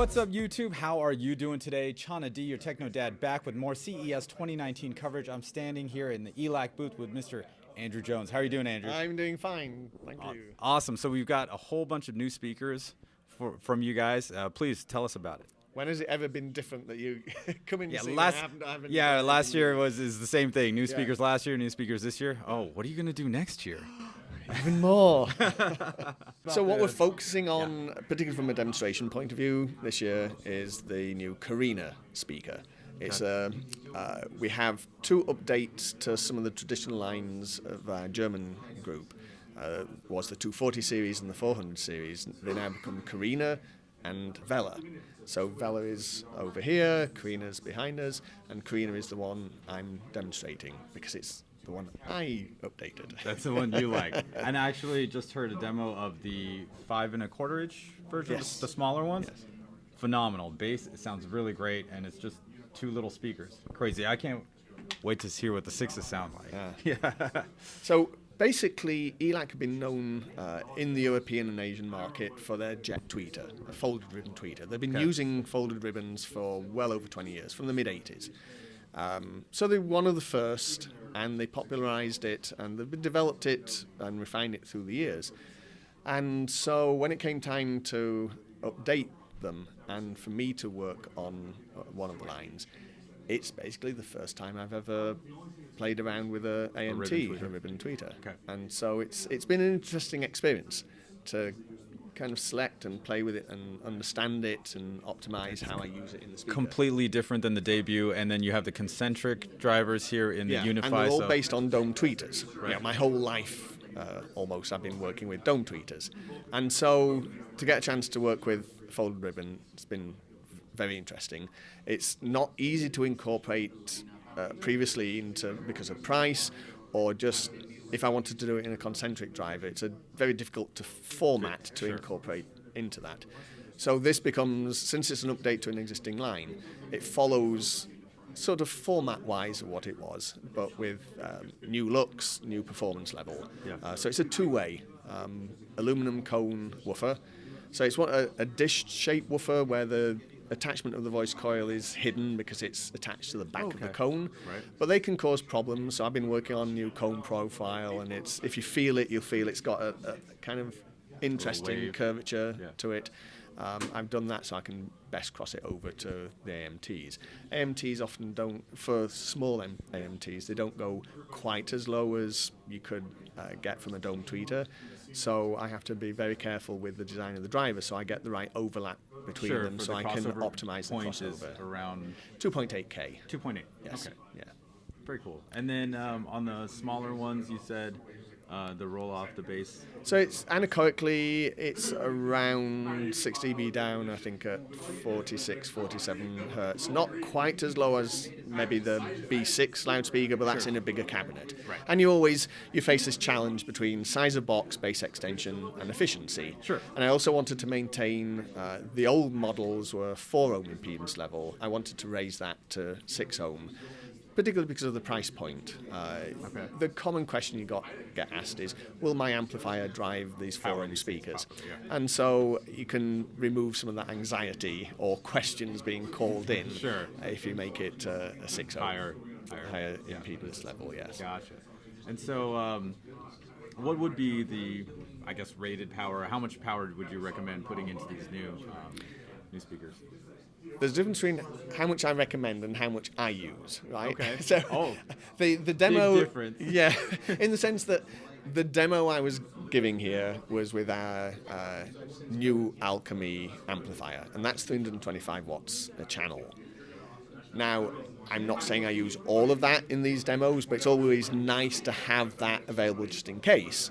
What's up, YouTube? How are you doing today? Chana D, your Techno Dad, back with more CES 2019 coverage. I'm standing here in the ELAC booth with Mr. Andrew Jones. How are you doing, Andrew? I'm doing fine, thank you. Awesome. So we've got a whole bunch of new speakers from you guys. Please tell us about it. When has it ever been different that you come in to see? Last year is the same thing. New speakers last year, new speakers this year. Oh, what are you going to do next year? Even more. So what we're focusing on, particularly from a demonstration point of view this year, is the new Kareena Speaker. It's we have two updates to some of the traditional lines of our German group. Was the 240 series and the 400 series. They now become Kareena and Vela. So Vela is over here, Kareena's behind us, and Kareena is the one I'm demonstrating because it's the one I updated. That's the one you like. And I actually just heard a demo of the 5 1/4 inch version, the smaller ones. Yes. Phenomenal. Bass, it sounds really great, and it's just two little speakers. Crazy. I can't wait to hear what the 6s sound like. Yeah. So basically, ELAC have been known in the European and Asian market for their jet tweeter, a folded ribbon tweeter. They've been using folded ribbons for well over 20 years, from the mid-80s. So they're one of the first, and they popularized it, and they've developed it and refined it through the years. And so when it came time to update them, and for me to work on one of the lines, it's basically the first time I've ever played around with a AMT, a ribbon tweeter. Okay. And so it's been an interesting experience to kind of select and play with it and understand it and optimize how I use it in the speaker. Completely different than the debut, and then you have the concentric drivers here in the Unify. And they're all based on dome tweeters. Right. My whole life, almost, I've been working with dome tweeters. And so to get a chance to work with folded ribbon, it's been very interesting. It's not easy to incorporate previously into because of price, or just if I wanted to do it in a concentric driver, it's very difficult to format to incorporate into that. So this becomes, since it's an update to an existing line, it follows sort of format-wise of what it was, but with new looks, new performance level. Yeah. So it's a two-way aluminum cone woofer. So it's a dish-shaped woofer where the attachment of the voice coil is hidden because it's attached to the back of the cone. Right. But they can cause problems. So I've been working on new cone profile, and if you feel it, you'll feel it's got a kind of interesting curvature to it. I've done that so I can best cross it over to the AMTs. AMTs often don't, for small AMTs, they don't go quite as low as you could get from a dome tweeter. So I have to be very careful with the design of the driver so I get the right overlap between them, so I can optimize the crossover. Around 2.8K. 2.8. Yes. Okay. Yeah. Very cool. And then on the smaller ones, you said the roll off the bass. So it's anechoically, it's around 6 dB down, I think, at 46, 47 hertz. Not quite as low as maybe the B6 loudspeaker, but that's in a bigger cabinet. Right. And you face this challenge between size of box, bass extension, and efficiency. Sure. And I also wanted to maintain, the old models were 4 ohm impedance level. I wanted to raise that to 6 ohm. Particularly because of the price point. The common question you get asked is, will my amplifier drive these 4 ohm speakers? And so you can remove some of that anxiety or questions being called in if you make it a 6 ohm higher impedance level. Yes. Gotcha. And so what would be the, I guess, rated power? How much power would you recommend putting into these new speakers? There's a difference between how much I recommend and how much I use, right? Okay. So the demo, big difference. Yeah, in the sense that the demo I was giving here was with our new Alchemy amplifier, and that's 325 watts a channel. Now, I'm not saying I use all of that in these demos, but it's always nice to have that available just in case.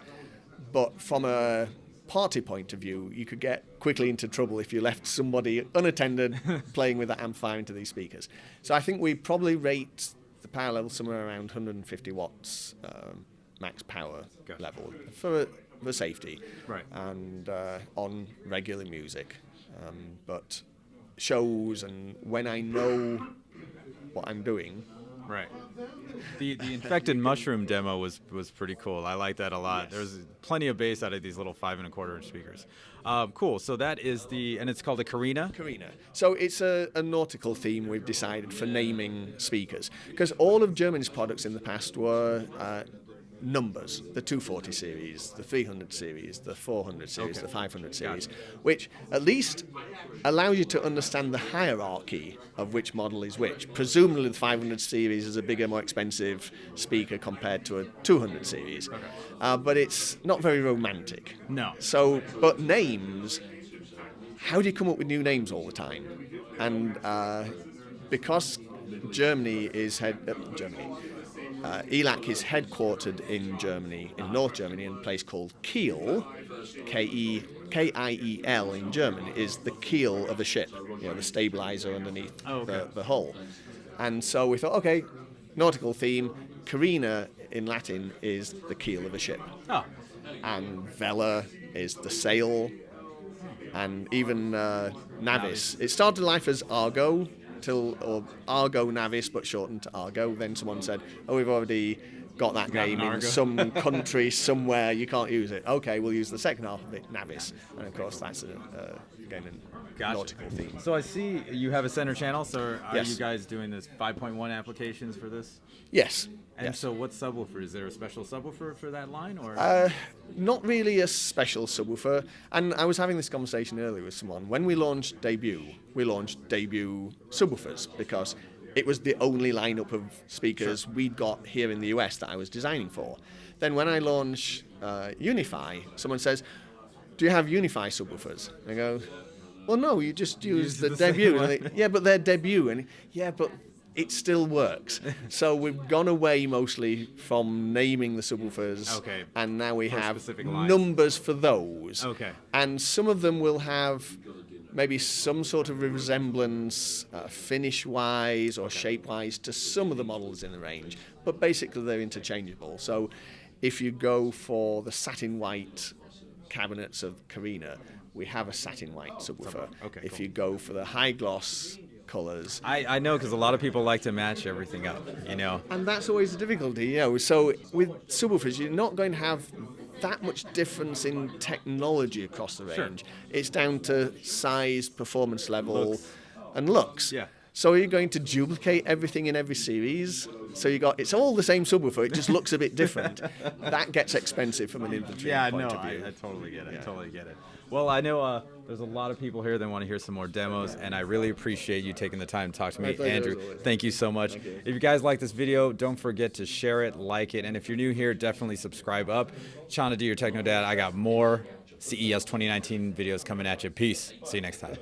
But from a party point of view, you could get quickly into trouble if you left somebody unattended playing with that amplifier into these speakers. So I think we probably rate the power level somewhere around 150 watts max power level for safety, and on regular music. But shows, and when I know what I'm doing, Right. The infected mushroom demo was pretty cool. I like that a lot. Yes. There's plenty of bass out of these little 5 1/4 inch speakers. Cool. So that is and it's called a Kareena. Kareena. So it's a nautical theme we've decided for naming speakers, because all of Germany's products in the past were numbers: the 240 series, the 300 series, the 400 series, Okay. the 500 series, Gotcha. which at least allows you to understand the hierarchy of which model is which. Presumably the 500 series is a bigger, more expensive speaker compared to a 200 series, but it's not very romantic. No. So, but names, how do you come up with new names all the time? And because Germany is ELAC is headquartered in Germany, in North Germany, in a place called Kiel, Kiel in German, is the keel of a ship, the stabilizer underneath the hull. And so we thought, okay, nautical theme, Carina in Latin is the keel of a ship. Oh. And Vela is the sail, and even Navis. It started life as Argo, or Argo Navis, but shortened to Argo. Then someone said, "Oh, we've already got that name in some country somewhere. You can't use it." Okay, we'll use the second half of it, Navis, and of course that's again a nautical theme. So I see you have a center channel. So are Yes. you guys doing this 5.1 applications for this? Yes. And yes. so what subwoofer? Is there a special subwoofer for that line, or? Not really a special subwoofer. And I was having this conversation earlier with someone. When we launched Debut subwoofers because it was the only lineup of speakers we'd got here in the US that I was designing for. Then when I launch Unify, someone says, "Do you have Unify subwoofers?" And I go, "Well, no, you just use the Debut." And they, yeah, but they're Debut. And yeah, but it still works. So we've gone away mostly from naming the subwoofers, Okay. and now we For have specific lines. numbers for those. Okay. And some of them will have maybe some sort of resemblance finish-wise or shape-wise to some of the models in the range, but basically they're interchangeable. So if you go for the satin white cabinets of Kareena, we have a satin white subwoofer. Okay, if cool. you go for the high gloss colors, I know, because a lot of people like to match everything up, and that's always the difficulty, So with subwoofers, you're not going to have that much difference in technology across the range. It's down to size, performance level, and looks. Yeah. So you're going to duplicate everything in every series. So it's all the same subwoofer. It just looks a bit different. That gets expensive from an inventory point of view. I totally get it. I totally get it. Well, I know there's a lot of people here that want to hear some more demos, and I really appreciate you taking the time to talk to me. My pleasure, Andrew, as always. thank you so much. Thank you. If you guys like this video, don't forget to share it, like it, and if you're new here, definitely subscribe up. Chana D, your Techno Dad. I got more CES 2019 videos coming at you. Peace. See you next time.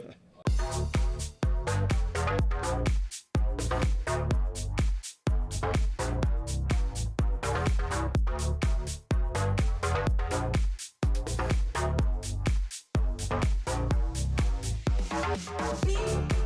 Me.